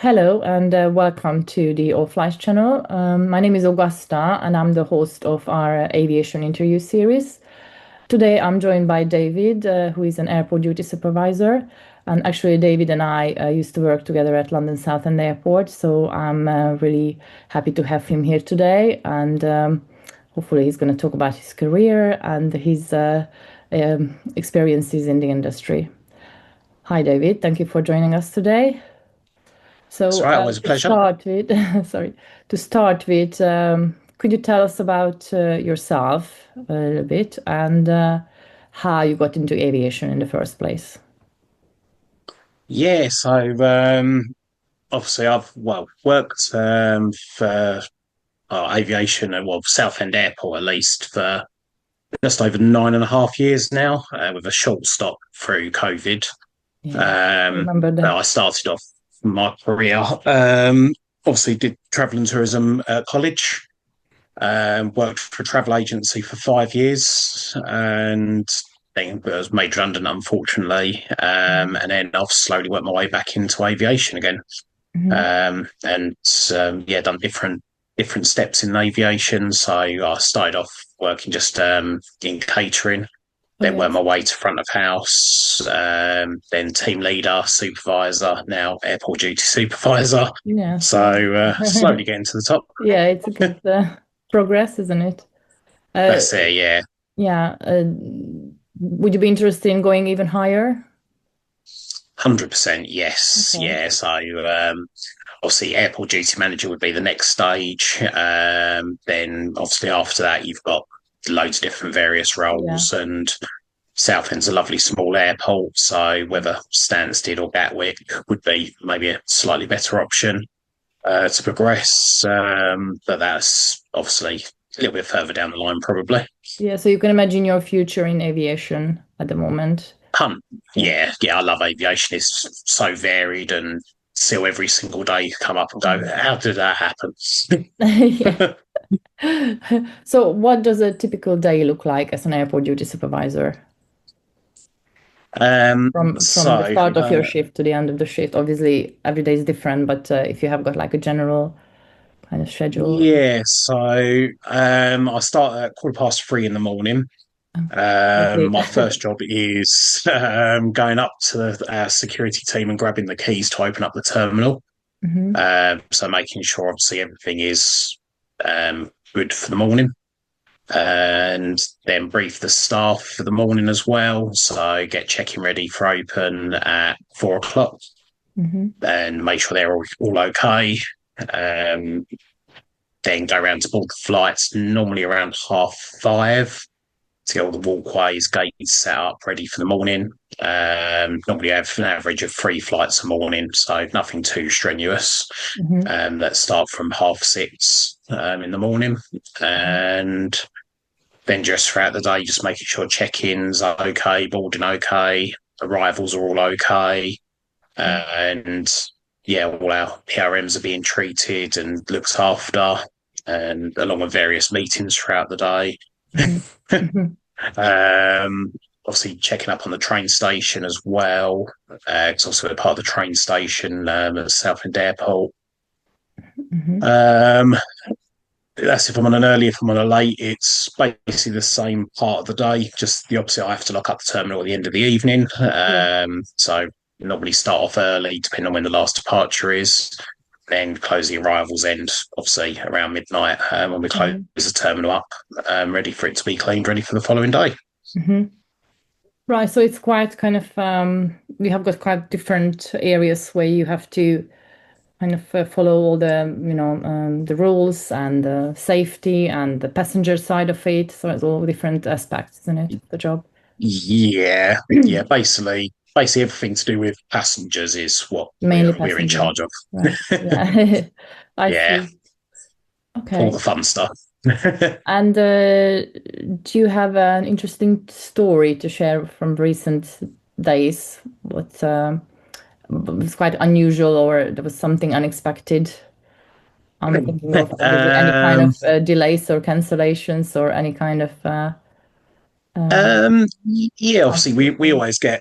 Hello and welcome to the AllFlyghts channel. My name is Augusta and I'm the host of our aviation interview series. Today I'm joined by David, who is an airport duty supervisor. And actually, David and I used to work together at London Southend Airport, so I'm really happy to have him here today. And hopefully, he's going to talk about his career and his experiences in the industry. Hi, David. Thank you for joining us today. That's So right. Always a to pleasure. start with, sorry, to start with, could you tell us about yourself a little bit and how you got into aviation in the first place? Yeah. Obviously I've worked for aviation at Southend Airport at least for just over 9.5 years now, with a short stop through COVID. Yeah, I Um, remember but that. I started off my career. Obviously did travel and tourism at college. Worked for a travel agency for 5 years, and then was made redundant, unfortunately. And then I've slowly worked my way back into aviation again. Mhm. And Yeah, done different steps in aviation. So I started off working just in catering, Oh, then worked yes. my way to front of house, then team leader, supervisor, now airport duty supervisor. Yes, yeah. So slowly getting to the top. Yeah, it's a good progress, isn't it? Uh, That's it, yeah. yeah. Would you be interested in going even higher? 100% yes. Okay. Yeah. Obviously, airport duty manager would be the next stage. Then, obviously, after that, you've got loads of different various Yeah. roles. And Southend's a lovely small airport. So, whether Stansted or Gatwick would be maybe a slightly better option to progress. But that's obviously a little bit further down the line, probably. Yeah, so you can imagine your future in aviation at the moment. Hun- Yeah. yeah, I love aviation. It's so varied, and still every single day you come up and go, how did that happen? Yeah. So what does a typical day look like as an airport duty supervisor um, from the so start of your uh, shift to the end of the shift? Obviously, every day is different, but if you have got like a general kind of schedule. I start at 3:15 in the morning. That's it. My first job is going up to our security team and grabbing the keys to open up the terminal. Hmm. So making sure obviously everything is good for the morning, and then brief the staff for the morning as well. So get check-in ready for open at 4 o'clock Hmm. and make sure they're all okay. Um, then go around to board the flights, normally around 5:30, to get all the walkways, gates set up, ready for the morning. Normally have an average of 3 flights a morning, so nothing too strenuous. Hmm. That start from 6:30 in the morning, and then just throughout the day, just making sure check-ins are okay, boarding okay, arrivals are all okay, and yeah, all our PRMs are being treated and looked after, and along with various meetings throughout the day. Hmm. Hmm. Um, Obviously, checking up on the train station as well. It's also a part of the train station at Southend Airport. Hmm. Um, that's if I'm on an early. If I'm on a late, it's basically the same part of the day. Just the opposite. I have to lock up the terminal at the end of the evening. Yeah. So normally start off early, depending on when the last departure is. Then close the arrivals end, obviously around midnight when we close Hmm. the terminal up, ready for it to be cleaned, ready for the following day. Hmm. Right, so it's quite kind of we have got quite different areas where you have to kind of follow all the rules and the safety and the passenger side of it. So it's all different aspects, isn't it, of the job? Yeah, yeah. Basically everything to do with passengers is what Mainly we're in passenger. charge of. Right. Yeah. I Yeah, see. all Okay. the fun stuff. And do you have an interesting story to share from recent days? What was quite unusual or there was something unexpected? I'm thinking of obviously any kind um, of delays or cancellations or any kind of yeah, obviously we unforeseen. always get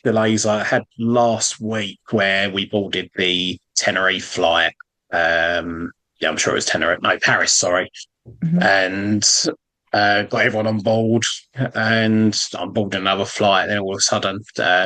delays. I had last week where we boarded the Tenerife flight. Yeah, I'm sure it was Tenerife. No, Paris. Sorry, Hmm. and got everyone on board, and I'm boarding another flight. Then all of a sudden,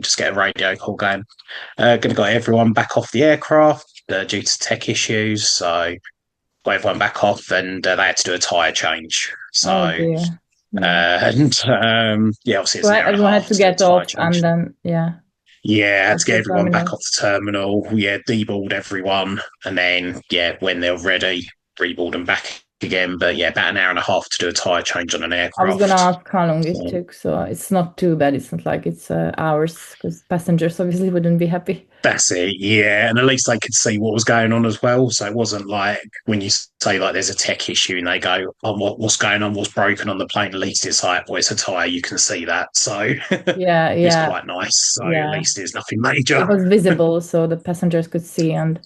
just get a radio call going. Going to get everyone back off the aircraft due to tech issues. So got everyone back off, and they had to do a tyre change. Oh So dear. Yeah. and yeah, obviously it's So an hour and a everyone had half to to do a get tyre off change. and then, yeah, Yeah, had at to get the everyone back terminal. off the terminal. Yeah, deboard everyone, and then yeah, when they're ready, reboard them back again. But yeah, about an hour and a half to do a tyre change on an I was gonna aircraft. ask how long it So took, so it's not too bad. It's not like it's hours, because passengers obviously wouldn't be happy. that's it. Yeah, and at least they could see what was going on as well. So it wasn't like when you say like there's a tech issue and they go, "Oh, what's going on? What's broken on the plane?" At least it's like, well, it's a tyre. You can see that. So Yeah, it's yeah, quite nice. So at yeah. least there's nothing It major. was visible, so the passengers could see, and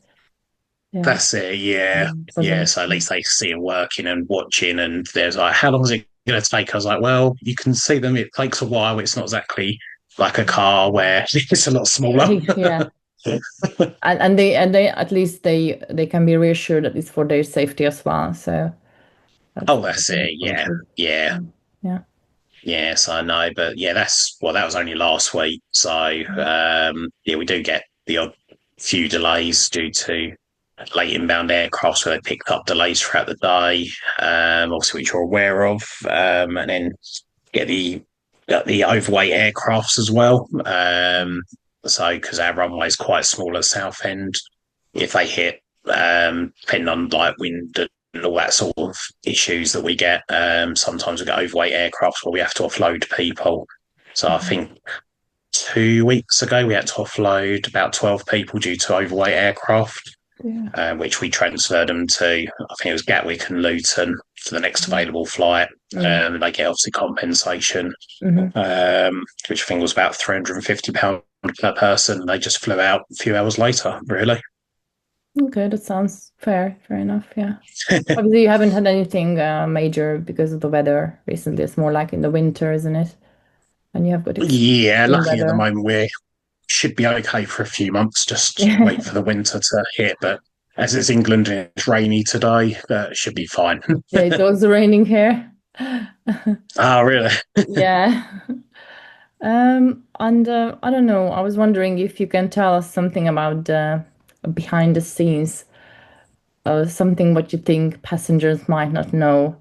yeah, That's it. Yeah. it Yeah. wasn't. So at least they see it working and watching. And there's like, how long is it going to take? I was like, well, you can see them. It takes a while. It's not exactly like a car where it's a lot smaller. Yeah, and they at least they can be reassured that it's for their safety as well. So that's Oh, that's it. Yeah. positive. Yeah. Yeah. Yes, I know. But yeah, that was only last week. So, yeah, we do get the odd few delays due to late inbound aircraft where they picked up delays throughout the day, obviously which you're aware of, and then get the overweight aircrafts as well. So because our runway is quite small at Southend, if they hit, depending on like wind and all that sort of issues that we get, sometimes we get overweight aircrafts where we have to offload people. So I Mhm. think 2 weeks ago we had to offload about 12 people due to overweight aircraft, Yeah. which we transferred them to, I think it was Gatwick and Luton for the next Mhm. available flight. Yeah. They get obviously compensation, Hmm. which I think was about £350 per person. They just flew out a few hours later, really. Okay, that sounds fair. Fair enough. Yeah. Obviously, you haven't had anything major because of the weather recently. It's more like in the winter, isn't it? And you have got Yeah, extreme luckily at the weather. moment we should be okay for a few months. Just wait Yeah, for the winter to hit. But as it's England and it's rainy today, it should be fine. it's also raining here. Oh, really? Yeah. And I don't know. I was wondering if you can tell us something about behind the scenes, something what you think passengers might not know,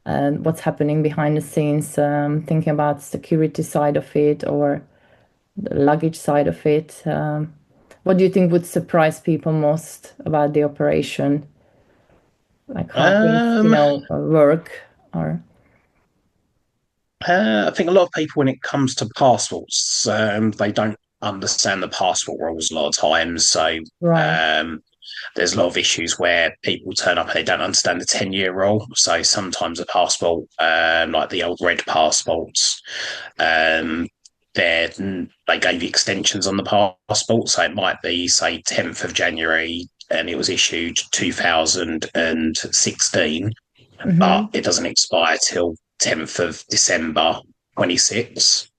and what's happening behind the scenes, thinking about security side of it or the luggage side of it. What do you think would surprise people most about the operation? Like how things, Um, work or I think a lot of people, when it comes to passports, they don't understand the passport rules a lot of times. So right. um, there's a lot of issues where people turn up and they don't understand the 10-year rule. So sometimes a passport, like the old red passports, um, they gave extensions on the passport. So it might be, say, 10th of January and it was issued 2016, but Mm-hmm. it doesn't expire till 10th of December 26.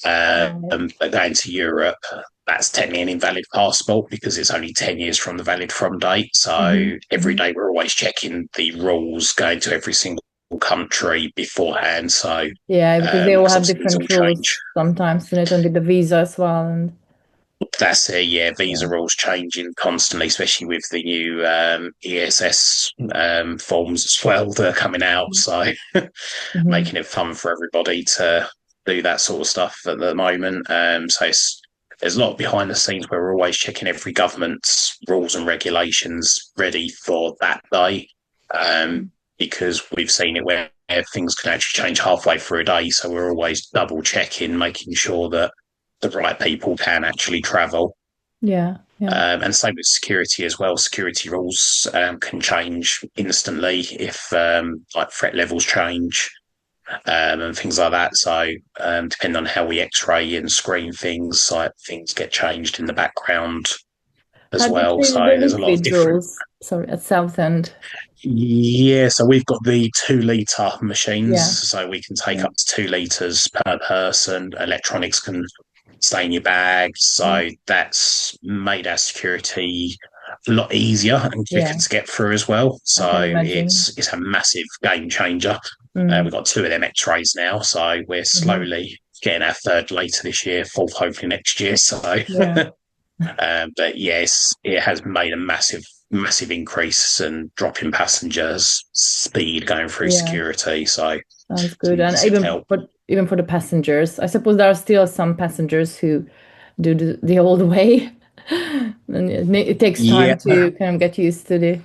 Right. But going to Europe, that's technically an invalid passport because it's only 10 years from the valid from date. So Mm-hmm. every Hmm. day we're always checking the rules going to every single country beforehand. So Yeah, because they all because have obviously these all different rules change. sometimes, and it and with the visa as well. And That's it. Yeah, visa yeah. rules changing constantly, especially with the new ESS forms as well that are coming out. So Hmm. making it fun for everybody to do that sort of stuff at the moment. There's a lot behind the scenes where we're always checking every government's rules and regulations ready for that day, because we've seen it where things can actually change halfway through a day. So we're always double checking, making sure that the right people can actually travel. Yeah, yeah. And same with security as well. Security rules can change instantly if like threat levels change, and things like that. So depending on how we X-ray and screen things, like things get changed in the background as Have you well. So changed the there's a lot of liquid different. rules? Sorry, at Southend. Yeah, so we've got the 2 litre machines, Yeah, so we can take yeah, up to 2 litres per person. Electronics can stay in your bag, yeah. so that's made our security a lot easier and quicker Yeah, to get through as well. I can So imagine. it's a massive game changer. Mm, We've got two of them X-rays now, so we're hmm. slowly getting our third later this year, fourth hopefully next year. So, Yeah, but yes, it has made a massive increase and drop in passengers speed going through yeah, security. So sounds it's a good. And massive help. even for the passengers, I suppose there are still some passengers who do the old way, and it takes Yeah, time to kind of get used to the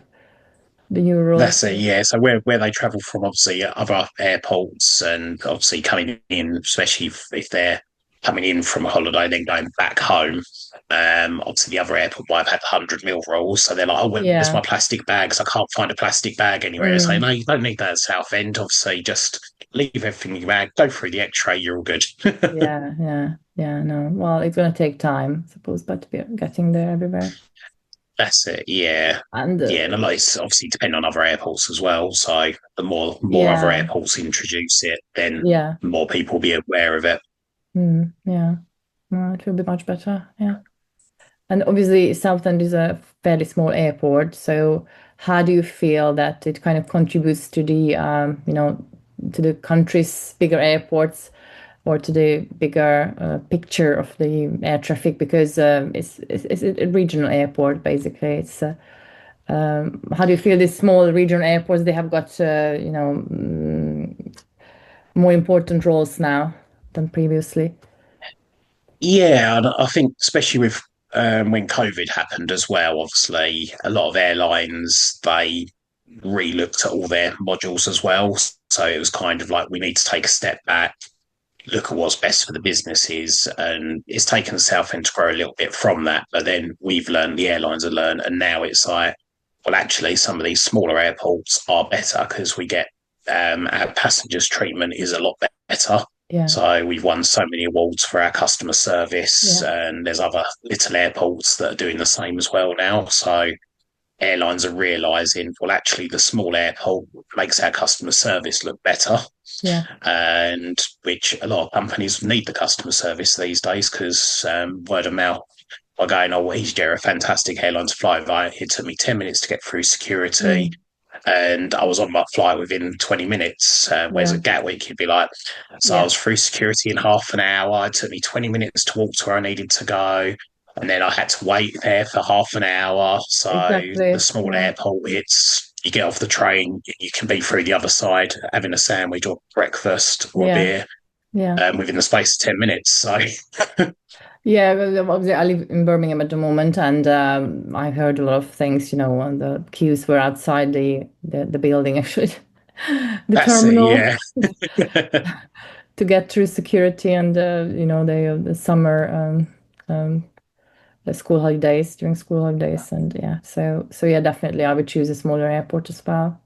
new rules. that's it, yeah. So where they travel from, obviously, other airports, and obviously coming in, especially if they're coming in from a holiday, then going back home. Obviously, the other airport might have had 100 mil rules, so they're like, "Oh, where's Yeah. my plastic bags? I can't find a plastic bag anywhere." So Mm. no, you don't need that at Southend. Obviously, just leave everything in your bag, go through the X-ray, you're all good. Yeah, yeah, yeah. No, well, it's gonna take time, I suppose, but we're getting there everywhere. That's it, yeah. And Yeah, and a lot is obviously depend on other airports as well. So the more other yeah, airports introduce it, then yeah, more people will be aware of it. yeah. No, it will be much better. Yeah. And obviously, Southend is a fairly small airport. So, how do you feel that it kind of contributes to to the country's bigger airports or to the bigger picture of the air traffic? Because it's a regional airport, basically. How do you feel these small regional airports? They have got, more important roles now than previously. Yeah, and I think especially with when COVID happened as well, obviously a lot of airlines they re-looked at all their modules as well. So it was kind of like we need to take a step back, look at what's best for the businesses, and it's taken Southend to grow a little bit from that. But then we've learned, the airlines have learned, and now it's like, well, actually, some of these smaller airports are better because we get our passengers treatment is a lot better. Yeah, So we've won so many awards for our customer service, yeah, and there's other little airports that are doing the same as well now. So airlines are realizing, well, actually, the small airport makes our customer service look better, yeah, and which a lot of companies need the customer service these days because word of mouth are going, oh, well, EasyJet are a fantastic airline to fly via. It took me 10 minutes to get through security. mm, And I was on my flight within 20 minutes. Whereas yeah, at Gatwick, you'd be like, so I yeah, was through security in half an hour. It took me 20 minutes to walk to where I needed to go. And then I had to wait there for half an hour. So the exactly. small Yeah, airport, it's you get off the train, you can be through the other side having a sandwich or breakfast or a yeah, beer yeah. within the space of 10 minutes. So Yeah, well, obviously I live in Birmingham at the moment, and I heard a lot of things, and the queues were outside the building, actually, the that's it, terminal yeah. to get through security and, the summer, um, the school holidays, during school holidays. And yeah, so yeah, definitely I would choose a smaller airport as well.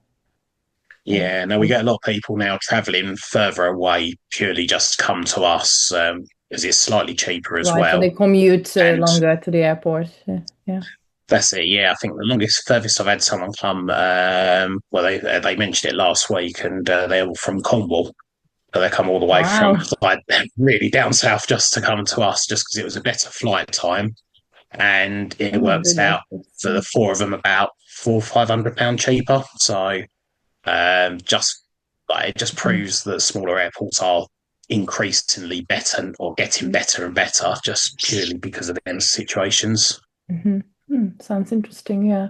Yeah. Yeah, now we get a lot of people now traveling further away purely just to come to us, as it's slightly cheaper as Right, so they well. commute And longer to the airport. Yeah, yeah. that's it. Yeah, I think the longest furthest I've had someone come. Well, they mentioned it last week, and they're all from Cornwall. So they come all the way from Wow. like really down south just to come to us, just because it was a better flight time, and Oh it my works goodness. out for the four of them about £400-500 cheaper. So just like it just Mhm. proves that smaller airports are increasingly better or getting better and better just purely because of them situations. Mhm. Sounds interesting, yeah.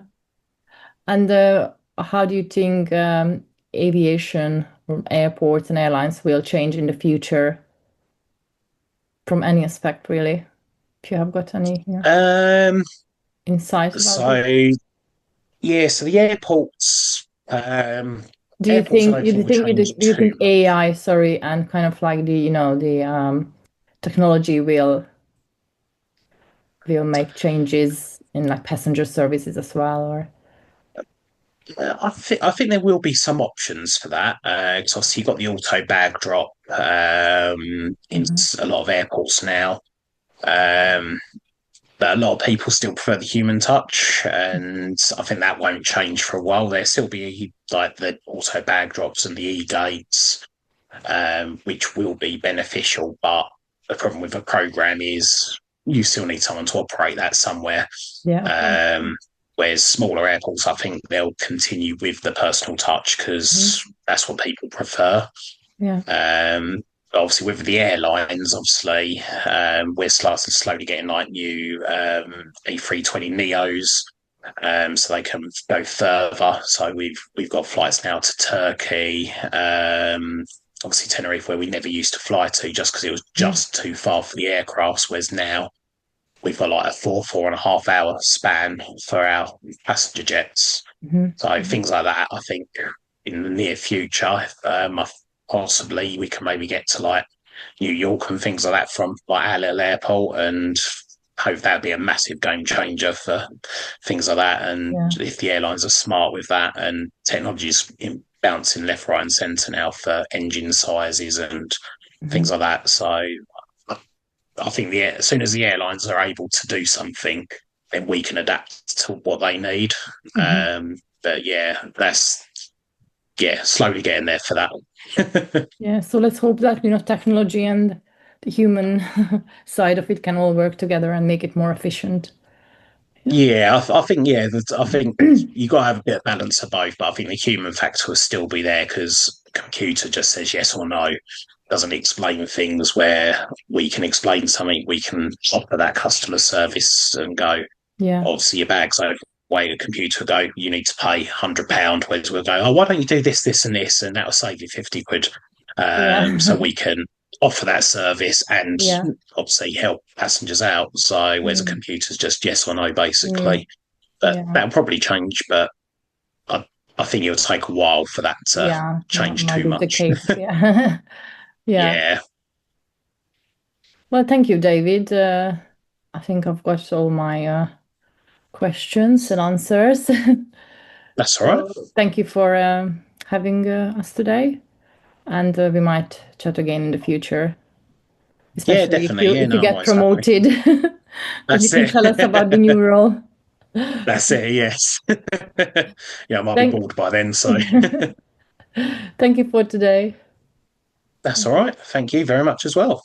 And how do you think aviation or airports and airlines will change in the future from any aspect, really? If you have got any, Um, insight about it. so yeah, so the airports I don't think will change Do you too think much. AI, sorry, and kind of like the technology will make changes in like passenger services as well, or I think there will be some options for that. 'Cause obviously you've got the auto bag drop in Mhm. a lot of airports now. Um, but a lot of people still prefer the human touch, and I think that won't change for a while. There'll still be like the auto bag drops and the e-gates, which will be beneficial. But the problem with a program is you still need someone to operate that somewhere. Yeah, of course. Um, Whereas smaller airports, I think they'll continue with the personal touch Mhm. because that's what people prefer. Yeah. Um, Obviously, with the airlines, obviously, we're starting slowly getting like new A320 Neos, so they can go further. So we've got flights now to Turkey, obviously Tenerife, where we never used to fly to, just because it was Mhm. just too far for the aircrafts. Whereas now we've got like a 4.5 hour span for our passenger jets. Mhm. So Mhm. things like that, I think in the near future, possibly we can maybe get to like New York and things like that from like our little airport, and hope that'd be a massive game changer for things like that. And Yeah. if the airlines are smart with that, and technology's bouncing left, right, and centre now for engine sizes and Mhm. things like that. So I think as soon as the airlines are able to do something, then we can adapt to what they need. Mhm. But yeah, that's slowly getting there for that. Yeah. So let's hope that, technology and the human side of it can all work together and make it more efficient. Yeah. Yeah, I think I think you got to have a bit of balance of both, but I think the human factor will still be there because the computer just says yes or no, doesn't explain things where we can explain something, we can offer that customer service and go, Yeah. obviously your bag's over way a computer will go, you need to pay £100, whereas we'll go, oh, why don't you do this, this, and this, and that'll save you 50 quid. So Yeah. we can offer that service and Yeah. obviously help passengers out. So whereas a Mm. computer's just yes or no, Mm. basically. But Yeah. that'll probably change, but I, I think it'll take a while for that to Yeah. That change might too be the much. case. Yeah. Yeah. Yeah, Well, thank you, David. I think I've got all my questions and answers. that's all right. So thank you for having us today, and we might chat again in the future, Yeah, especially if definitely. you Yeah, if you no, I'm get always happy. promoted, then you That's can it. tell us about the new role. That's it. Yes. Yeah, I might be Thank, bored by then. So thank you for today. that's all right. Thank you very much as well.